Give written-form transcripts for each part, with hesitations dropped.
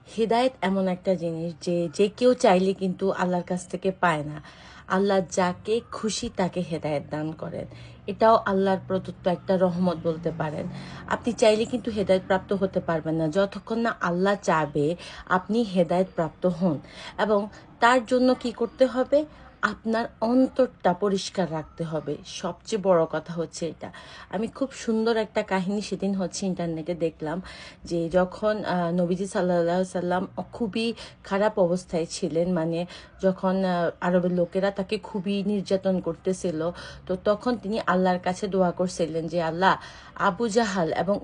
হেদায়েত এমন একটা জিনিস যে যে কেউ চাইলে কিন্তু আল্লাহর কাছ থেকে পায় না। আল্লাহ যাকে খুশি তাকে হেদায়েত দান করেন। এটাও আল্লাহর প্রদত্ত একটা রহমত বলতে পারেন। আপনি চাইলে কিন্তু হেদায়েত প্রাপ্ত হতে পারবেন না যতক্ষণ না আল্লাহ চাবে আপনি হেদায়েত প্রাপ্ত হন। এবং তার জন্য কি করতে হবে? আপনার অন্তরটা পরিষ্কার রাখতে হবে। সবচেয়ে বড় কথা হচ্ছে এটা। আমি খুব সুন্দর একটা কাহিনী সেদিন হচ্ছে ইন্টারনেটে দেখলাম যে যখন নবীজি সাল্লাল্লাহু আলাইহি সাল্লাম খুবই খারাপ অবস্থায় ছিলেন, মানে যখন আরবের লোকেরা তাকে খুবই নির্যাতন করতেছিল, তো তখন তিনি আল্লাহর কাছে দোয়া করছিলেন যে আল্লাহ, আবু জাহাল এবং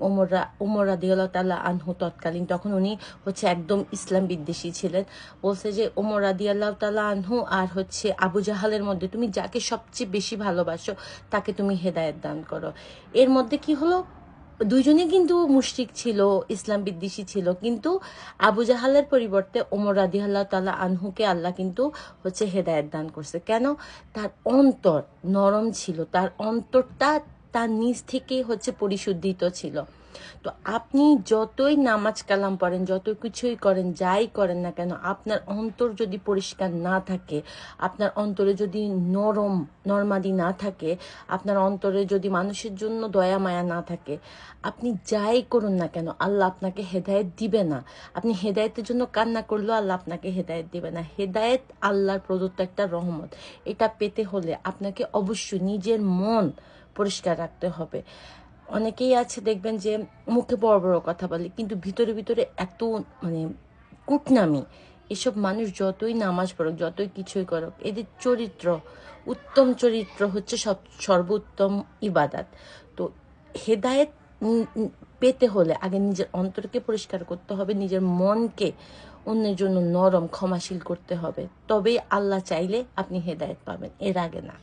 ওমর রাদিয়াল্লাহু তাআলা আনহু তৎকালীন, তখন উনি হচ্ছে একদম ইসলাম বিদ্বেষী ছিলেন, বলছে যে ওমর রাদিয়াল্লাহু তাআলা আনহু আর হচ্ছে আবু জাহালের মধ্যে তুমি যাকে সবচেয়ে বেশি ভালোবাসো তাকে তুমি হেদায়েত দান করো। এর মধ্যে কি হলো? দুইজনই কিন্তু মুশরিক ছিল, ইসলাম বিদ্বেষী ছিল, কিন্তু আবু জাহালের পরিবর্তে ওমর রাদিয়াল্লাহু তাআলা আনহুকে আল্লাহ কিন্তু হচ্ছে হেদায়েত দান করছে। কেন? তার অন্তর নরম ছিল, তার অন্তরটা তার নিজ থেকেই হচ্ছে পরিশুদ্ধিত ছিল। তো আপনি যতই নামাজ কালাম পড়েন, যত কিছুই করেন, যাই করেন না কেন, আপনার অন্তর যদি পরিষ্কার না থাকে, আপনার অন্তরে যদি নরমাদি না থাকে, আপনার অন্তরে যদি মানুষের জন্য দয়া মায়া না থাকে, আপনি যাই করুন না কেন আল্লাহ আপনাকে হেদায়েত দিবে না। আপনি হেদায়েতের জন্য কান্না করলেও আল্লাহ আপনাকে হেদায়েত দিবে না। হেদায়েত আল্লাহর প্রদত্ত একটা রহমত। এটা পেতে হলে আপনাকে অবশ্যই নিজের মন পরিষ্কার রাখতে হবে। অনেকেই আছে দেখবেন যে মুখে বড় বড় কথা বলে, কিন্তু ভিতরে ভিতরে এত মানে কুটনামি। এসব মানুষ যতই নামাজ পড়ুক, যতই কিছুই করুক, এদের চরিত্র, উত্তম চরিত্র হচ্ছে সর্বোত্তম ইবাদাত। তো হেদায়েত পেতে হলে আগে নিজের অন্তরকে পরিষ্কার করতে হবে, নিজের মনকে অন্যের জন্য নরম ক্ষমাশীল করতে হবে, তবেই আল্লাহ চাইলে আপনি হেদায়েত পাবেন, এর আগে না।